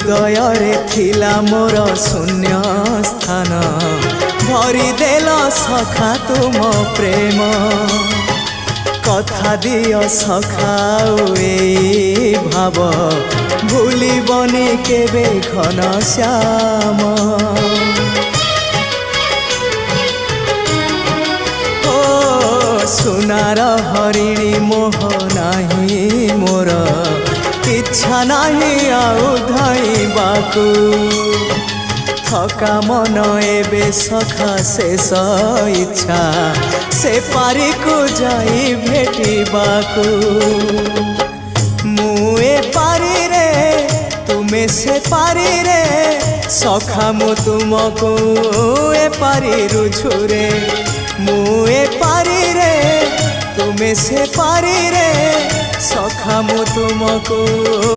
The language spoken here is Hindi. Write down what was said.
हृदय रे थिला मोर शून्य स्थान भरी देल सखा तुम प्रेम कथा दियो सखाओ ए भाव भूलिबनी केबे घन श्याम ओ सुनार हरिणी मोह नाही मोर इच्छा नहीं आउ धाइबाकू थका मन एबे सखा शेष इच्छा से पारी को जाई भेटिबाकू मुए पारी रे तुमे से पारी रे सखा मु तुमको ए पारी रुझुरे मुए पारी रे तुमे से पारी रे सखा मु तुमको।